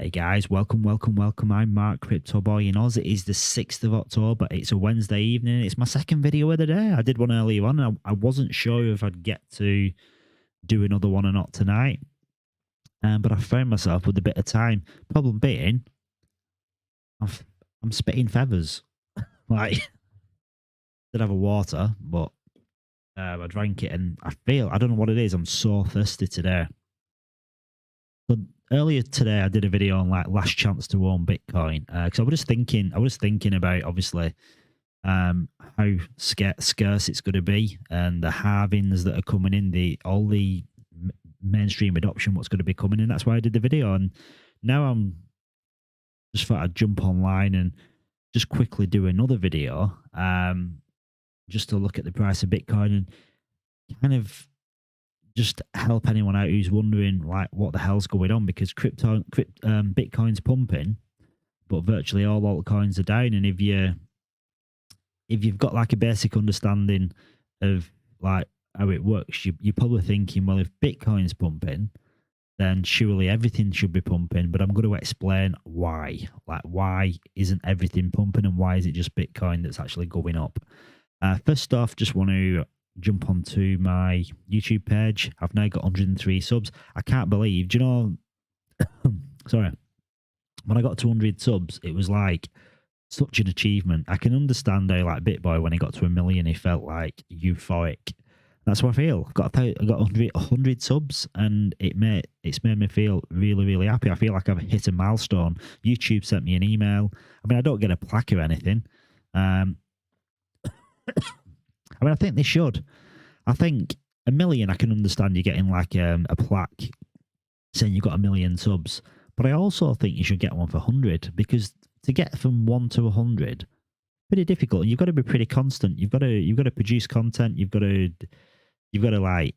Hey guys, welcome. I'm Mark Crypto Boy in Oz. It is the 6th of October. It's a Wednesday evening. It's my second video of the day. I did one earlier on. And I wasn't sure if I'd get to do another one or not tonight. But I found myself with a bit of time. Problem being, I'm spitting feathers. Like, did have a water, but I drank it and I don't know what it is. I'm so thirsty today. But earlier today, I did a video on like last chance to own Bitcoin because I was thinking about obviously how scarce it's going to be and the halvings that are coming in, all the mainstream adoption, what's going to be coming in. That's why I did the video, and now I'm just thought I'd jump online and just quickly do another video, just to look at the price of Bitcoin and kind of just help anyone out who's wondering like what the hell's going on, because Bitcoin's pumping, but virtually all altcoins are down. And if you've got like a basic understanding of like how it works, you're probably thinking, well, if Bitcoin's pumping, then surely everything should be pumping. But I'm going to explain why. Like, why isn't everything pumping, and why is it just Bitcoin that's actually going up? First off, just want to jump onto my YouTube page. I've now got 103 subs. I can't believe, do you know, sorry, when I got to 100 subs, it was like such an achievement. I can understand how like BitBoy, when he got to 1 million, he felt like euphoric. That's what I feel. I got 100 subs, and it's made me feel really, really happy. I feel like I've hit a milestone. YouTube sent me an email. I mean, I don't get a plaque or anything. I mean, I think they should. I think 1 million, I can understand you getting like a plaque saying you've got 1 million subs. But I also think you should get one for 100, because to get from 1 to 100, pretty difficult. You've got to be pretty constant. You've got to produce content. You've got to like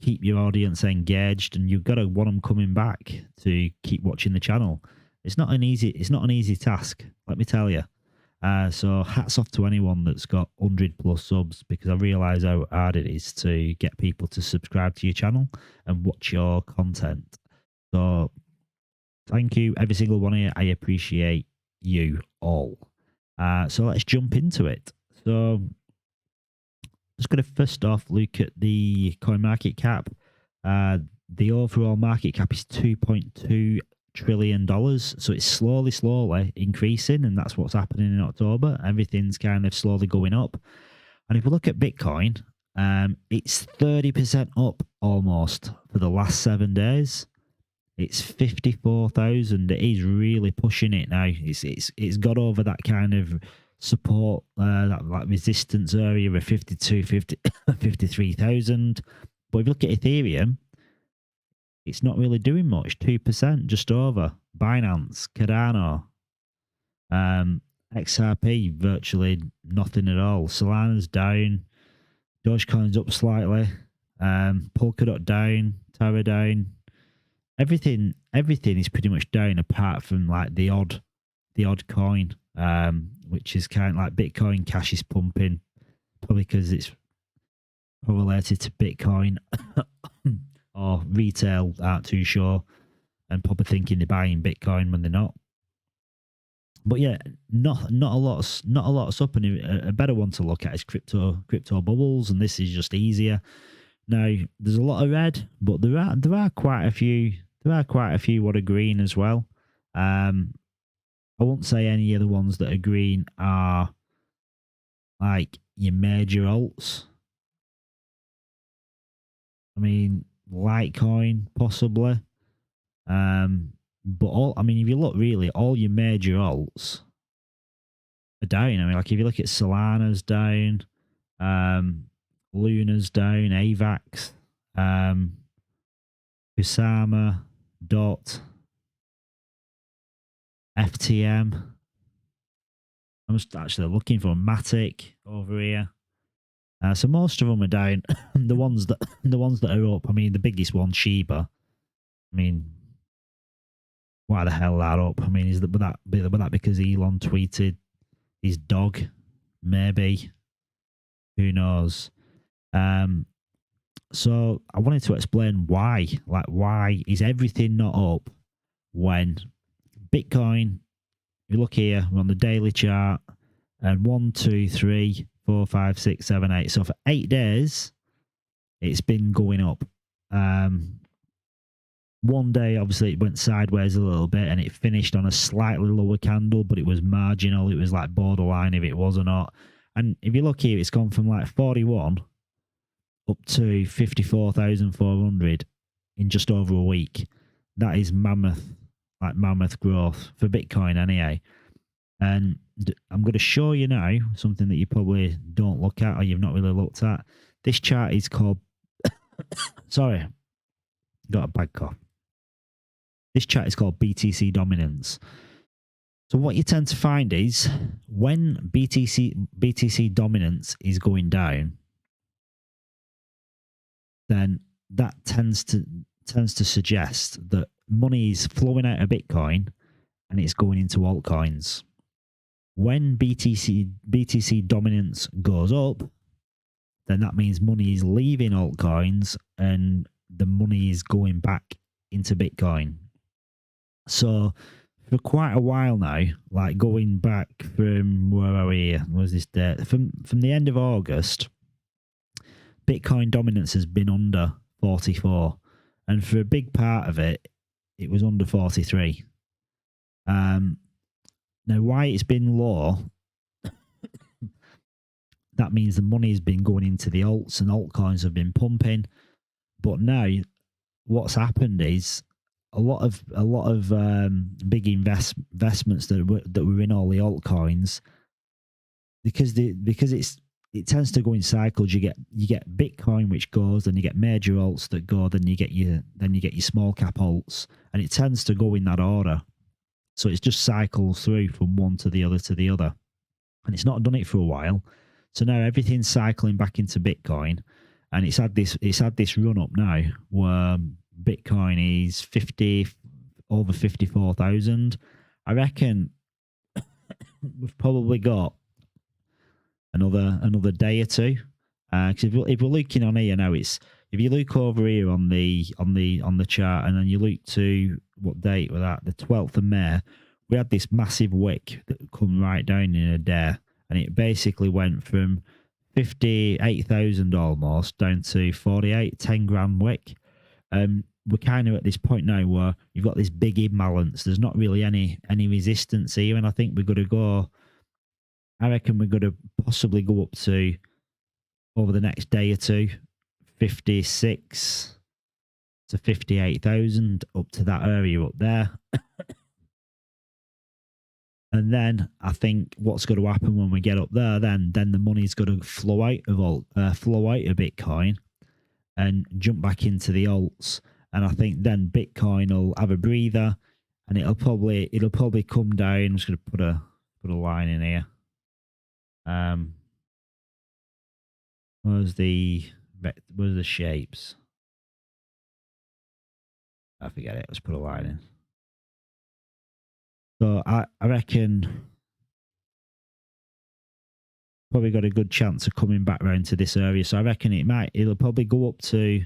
keep your audience engaged, and you've got to want them coming back to keep watching the channel. It's not an easy task, let me tell you. So hats off to anyone that's got 100 plus subs, because I realise how hard it is to get people to subscribe to your channel and watch your content. So thank you, every single one of you. I appreciate you all. So let's jump into it. So just going to first off look at the coin market cap. The overall market cap is $2.2 trillion. So it's slowly increasing, and that's what's happening in October. Everything's kind of slowly going up. And if we look at Bitcoin, it's 30% up almost for the last 7 days. It's 54,000. It is really pushing it now. It's got over that kind of support, that like resistance area of 53,000. But if you look at Ethereum, it's not really doing much. 2%, just over. Binance, Cardano, XRP, virtually nothing at all. Solana's down. Dogecoin's up slightly. Polkadot down. Terra down. Everything is pretty much down, apart from like the odd coin, which is kind of like Bitcoin Cash is pumping, probably because it's correlated to Bitcoin. Or retail aren't too sure, and probably thinking they're buying Bitcoin when they're not. But yeah, not a lot's up, and a better one to look at is crypto bubbles, and this is just easier. Now there's a lot of red, but there are quite a few. There are quite a few what are green as well. I won't say any of the ones that are green are like your major alts. I mean, Litecoin possibly, but if you look, really all your major alts are down. I mean, like if you look at Solana's down, Luna's down, AVAX, Kusama, DOT, FTM. I'm just actually looking for Matic over here. So most of them are down. the ones that are up, I mean, the biggest one, Shiba. I mean, why the hell that up? I mean, is that because Elon tweeted his dog? Maybe. Who knows? So I wanted to explain why. Like, why is everything not up? when Bitcoin, if you look here, we're on the daily chart, and 1, 2, 3, 4, 5, 6, 7, 8. So for 8 days, it's been going up. One day, obviously, it went sideways a little bit and it finished on a slightly lower candle, but it was marginal. It was like borderline if it was or not. And if you look here, it's gone from like 41 up to 54,400 in just over a week. That is mammoth growth for Bitcoin anyway. And I'm going to show you now something that you probably don't look at or you've not really looked at. This chart is called... Sorry, got a bad cough. This chart is called BTC dominance. So what you tend to find is when BTC dominance is going down, then that tends to suggest that money is flowing out of Bitcoin and it's going into altcoins. When BTC dominance goes up, then that means money is leaving altcoins and the money is going back into Bitcoin. So for quite a while now, like going back from, where are we here? What was this date? From the end of August, Bitcoin dominance has been under 44. And for a big part of it, it was under 43. Now, why it's been low, that means the money has been going into the alts and altcoins have been pumping. But now what's happened is a lot of big investments that were in all the altcoins, because it tends to go in cycles. You get Bitcoin which goes, then you get major alts that go, then you get your small cap alts, and it tends to go in that order. So it's just cycles through from one to the other, and it's not done it for a while. So now everything's cycling back into Bitcoin, and it's had this run up now where Bitcoin is over 54,000. I reckon we've probably got another day or two. Because if we're looking on here now, if you look over here on the chart, and then you look to what date was that, the 12th of May, we had this massive wick that come right down in a day, and it basically went from 58,000 almost down to 48, 10 grand wick. We're kind of at this point now where you've got this big imbalance. There's not really any resistance here, and I think we're going to go. I reckon we're going to possibly go up to, over the next day or two, 56 to 58,000, up to that area up there. And then I think what's going to happen when we get up there, then the money's going to flow out of Bitcoin and jump back into the alts. And I think then Bitcoin will have a breather, and it'll probably come down. I'm just going to put a line in here. Where's the shapes? I forget it. Let's put a line in. So I reckon probably got a good chance of coming back round to this area. So I reckon it'll probably go up to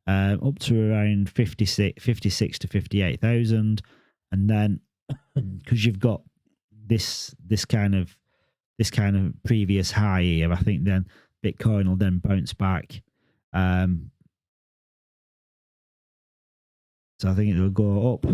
around 56 to 58,000, and then because you've got this kind of previous high here, I think then Bitcoin will then bounce back. So I think it'll go up.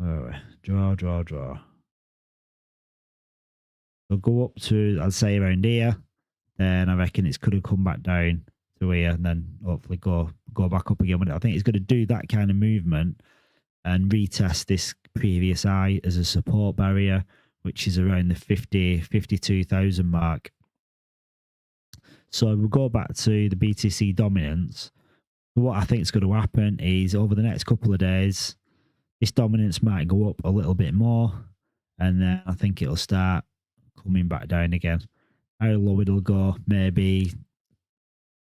Oh, draw. It'll go up to, I'd say, around here. Then I reckon it's going to come back down to here, and then hopefully go back up again. But I think it's going to do that kind of movement and retest this previous high as a support barrier, which is around the 52,000 mark. So we'll go back to the BTC dominance. What I think is going to happen is over the next couple of days, this dominance might go up a little bit more, and then I think it'll start coming back down again. How low it'll go, maybe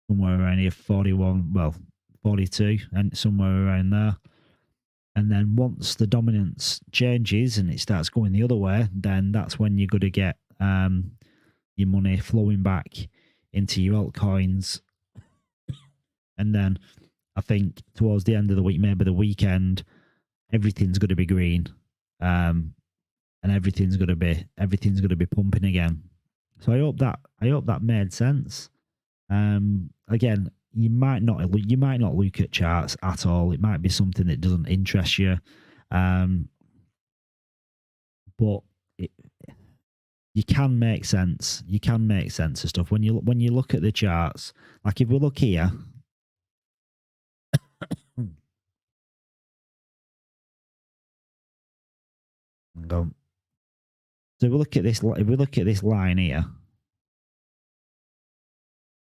somewhere around here, 42, and somewhere around there. And then once the dominance changes and it starts going the other way, then that's when you're going to get your money flowing back into your altcoins. And then I think towards the end of the week, maybe the weekend, everything's going to be green, and everything's going to be pumping again. So I hope that made sense. Again, you might not look at charts at all. It might be something that doesn't interest you, but you can make sense. You can make sense of stuff when you look at the charts. Like if we look here. Go. So if we look at this line here,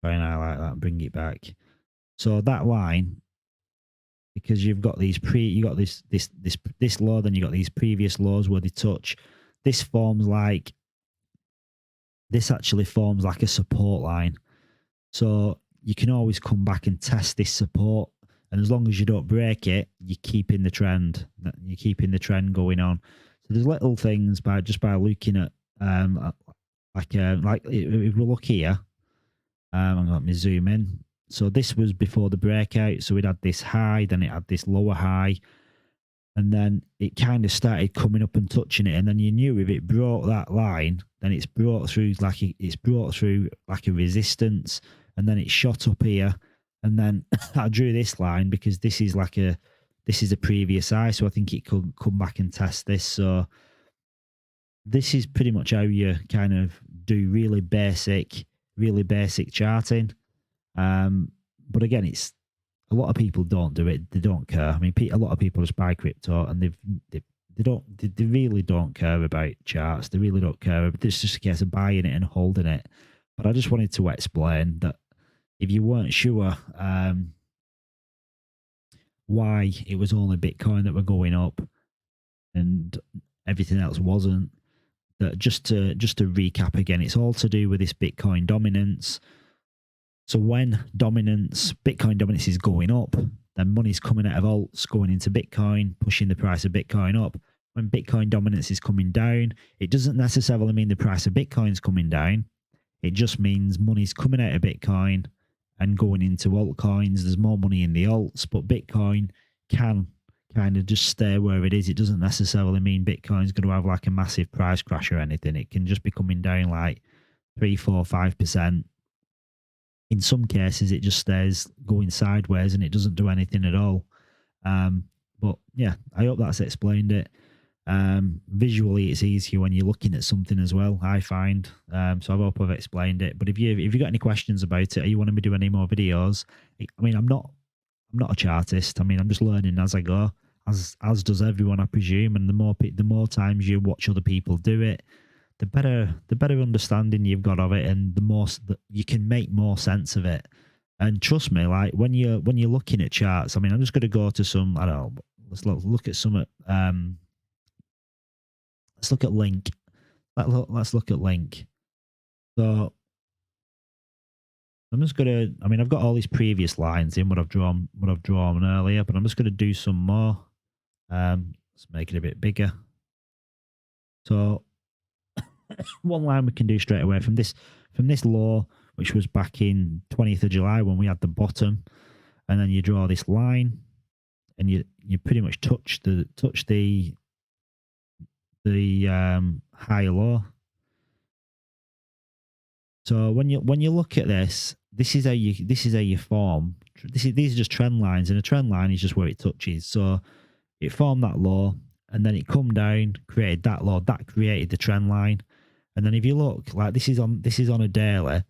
try and highlight that and bring it back. So that line, because you've got this low, then you got these previous lows where they touch. This actually forms like a support line. So you can always come back and test this support, and as long as you don't break it, you're keeping the trend. You're keeping the trend going on. So there's little things by looking at like if we look here, I'm going to zoom in. So this was before the breakout. So it had this high, then it had this lower high, and then it kind of started coming up and touching it. And then you knew if it broke that line, then it's brought through like a resistance, and then it shot up here. And then I drew this line because this is a previous high, so I think it could come back and test this. So this is pretty much how you kind of do really basic charting. But again, it's a lot of people don't do it. They don't care. I mean, a lot of people just buy crypto and they really don't care about charts. They really don't care. It's just a case of buying it and holding it. But I just wanted to explain that if you weren't sure why it was only Bitcoin that were going up and everything else wasn't, that just to recap again, it's all to do with this Bitcoin dominance. So when Bitcoin dominance is going up, then money's coming out of alts, going into Bitcoin, pushing the price of Bitcoin up. When Bitcoin dominance is coming down, it doesn't necessarily mean the price of Bitcoin's coming down. It just means money's coming out of Bitcoin and going into altcoins. There's more money in the alts, but Bitcoin can kind of just stay where it is. It doesn't necessarily mean Bitcoin's going to have like a massive price crash or anything. It can just be coming down like 3, 4, 5%. In some cases, it just stays going sideways and it doesn't do anything at all. But yeah, I hope that's explained it. Visually, it's easier when you're looking at something as well, I find. So I hope I've explained it. But if you got any questions about it, or you want me to do any more videos, I mean, I'm not a chartist. I mean, I'm just learning as I go, as does everyone, I presume. And the more times you watch other people do it, the better understanding you've got of it, and the more you can make more sense of it. And trust me, like when you're looking at charts, I mean, I'm just going to go to some. I don't know. Let's look at some. Let's look at Link. Let's look at Link. So I'm just gonna. I mean, I've got all these previous lines in what I've drawn earlier, but I'm just gonna do some more. Let's make it a bit bigger. So one line we can do straight away from this low, which was back in 20th of July when we had the bottom, and then you draw this line, and you pretty much touch the high low. So when you look at this is how you form. These are just trend lines, and a trend line is just where it touches. So it formed that low, and then it come down, created that low, that created the trend line. And then if you look, like this is on a daily, and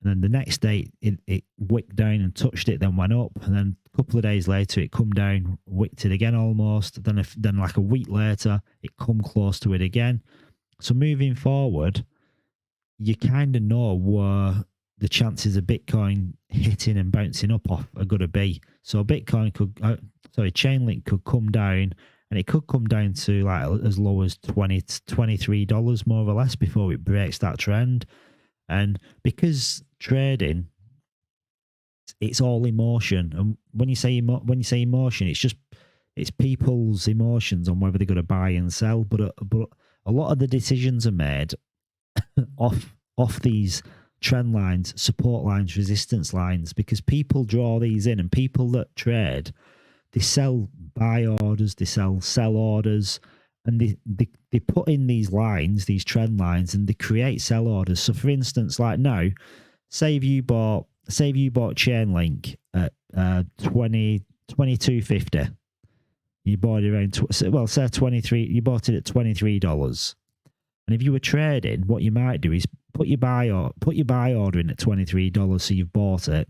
then the next day it wicked down and touched it, then went up, and then a couple of days later it come down, wicked it again almost. Then like a week later it come close to it again. So moving forward, you kind of know where the chances of Bitcoin hitting and bouncing up off are going to be. So Bitcoin Chainlink could come down, and it could come down to like as low as $20 to $23 more or less before it breaks that trend. And because trading, it's all emotion. And when you say emotion, it's people's emotions on whether they're going to buy and sell. But a lot of the decisions are made off these trend lines, support lines, resistance lines, because people draw these in, and people that trade, they sell buy orders, they sell orders, and they put in these lines, these trend lines, and they create sell orders. So for instance, like now, say if you bought Chainlink at 22.50. You bought it around say 23, you bought it at $23. And if you were trading, what you might do is put your buy order in at $23, so you've bought it.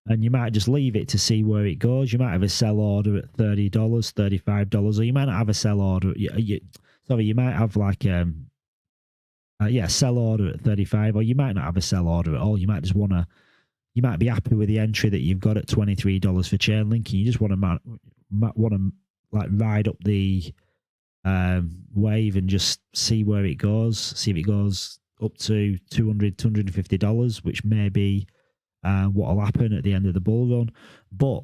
And you might just leave it to see where it goes. You might have a sell order at $30, $35, or you might not have a sell order. You might have like sell order at 35, or you might not have a sell order at all. You might just you might be happy with the entry that you've got at $23 for Chainlink, and you just want to like ride up the wave and just see where it goes. See if it goes up to $200, $250, which may be what will happen at the end of the bull run. But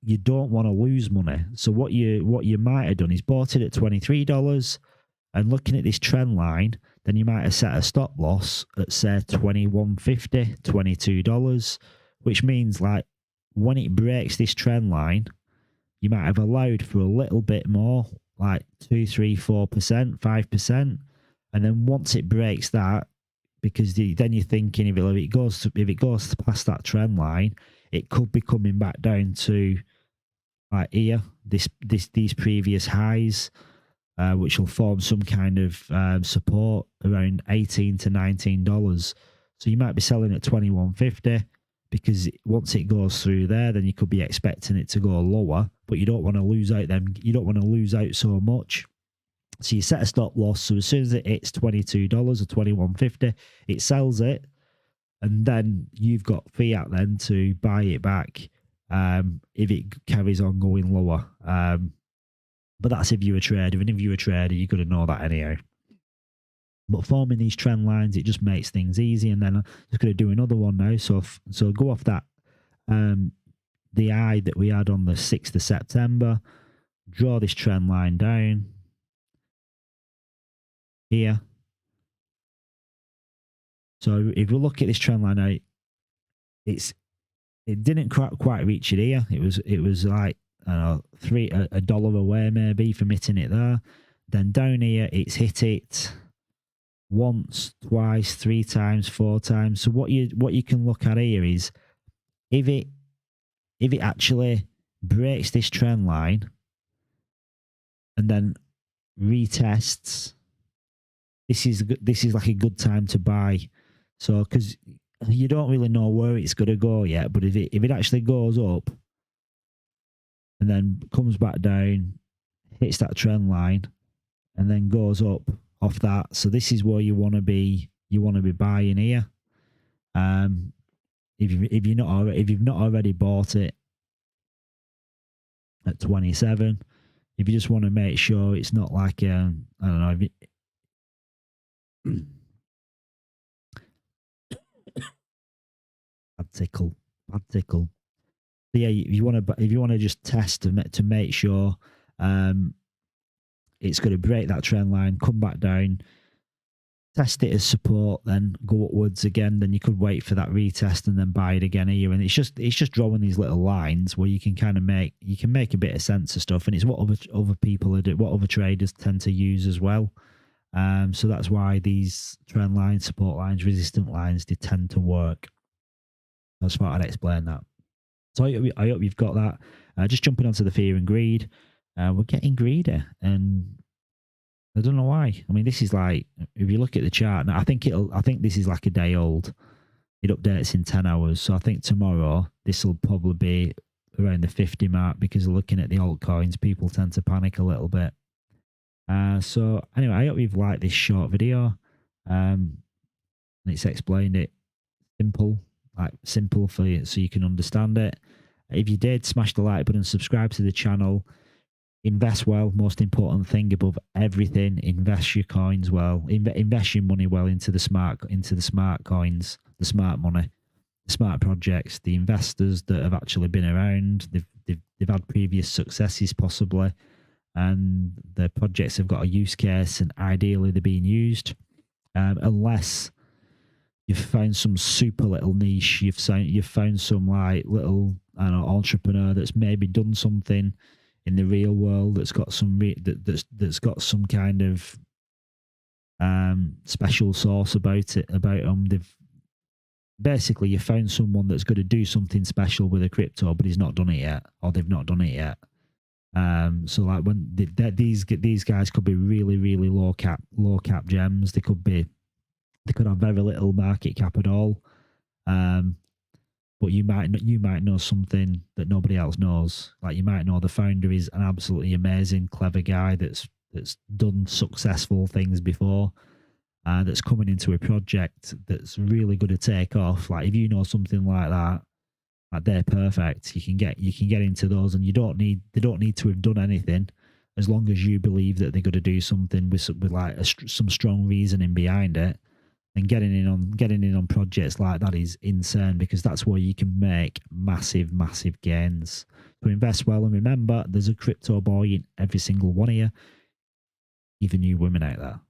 you don't want to lose money. So what you might have done is bought it at $23, and looking at this trend line, then you might have set a stop loss at, say, $21.50, $22, which means like when it breaks this trend line, you might have allowed for a little bit more, like 2, 3, 4%, 5%. And then once it breaks that, because then you're thinking if it goes past that trend line, it could be coming back down to like here, these previous highs, which will form some kind of support around $18 to $19. So you might be selling at $21.50, because once it goes through there, then you could be expecting it to go lower, but you don't want to lose out You don't want to lose out so much. So you set a stop loss. So as soon as it hits $22 or $21.50, it sells it, and then you've got fiat then to buy it back if it carries on going lower. But that's if you're a trader, and if you're a trader, you've got to know that anyhow. But forming these trend lines, it just makes things easy. And then I'm just going to do another one now. So go off that the eye that we had on the 6th of September, draw this trend line down here. So if we look at this trend line now, it didn't quite reach it here. It was like, I don't know, $1 away maybe from hitting it there. Then down here, it's hit it once, twice, 3 times, 4 times. So what you can look at here is if it actually breaks this trend line and then retests, this is like a good time to buy. So because you don't really know where it's going to go yet, but if it actually goes up and then comes back down, hits that trend line, and then goes up off that. So this is where you want to be. You want to be buying here. If you've not already bought it at 27, if you just want to make sure it's not like I don't know. Bad tickle. So yeah, if you want to just test to make sure it's going to break that trend line, come back down, test it as support, then go upwards again. Then you could wait for that retest and then buy it again here. And it's just drawing these little lines where you can kind of make a bit of sense of stuff. And it's what other people are doing, what other traders tend to use as well. So that's why these trend lines, support lines, resistant lines, they tend to work. I just thought I'd explain that. So I hope you've got that. Just jumping onto the fear and greed. We're getting greedy, and I don't know why. I mean, this is like, if you look at the chart, now I think this is like a day old. It updates in 10 hours. So I think tomorrow this will probably be around the 50 mark, because looking at the altcoins, people tend to panic a little bit. So anyway, I hope you've liked this short video. And it's explained it simple for you, so you can understand it. If you did, smash the like button, subscribe to the channel. Invest well, most important thing above everything. Invest your coins well. Invest your money well into the smart coins, the smart money, the smart projects, the investors that have actually been around. They've had previous successes possibly, and the projects have got a use case, and ideally they're being used. Unless you've found some super little niche. You've found some like little, I don't know, entrepreneur that's maybe done something in the real world that's got some that's got some kind of special sauce about them. They've basically, you found someone that's going to do something special with a crypto, but he's not done it yet, or they've not done it yet. So like when these guys could be really really low cap gems. They could have very little market cap at all. But you might know something that nobody else knows. Like, you might know the founder is an absolutely amazing, clever guy that's done successful things before. That's coming into a project that's really going to take off. Like, if you know something like that, like, they're perfect. You can get into those, and they don't need to have done anything, as long as you believe that they're going to do something with like some strong reasoning behind it. And getting in on projects like that is insane, because that's where you can make massive gains. So invest well, and remember, there's a crypto boy in every single one of you, even you women out there.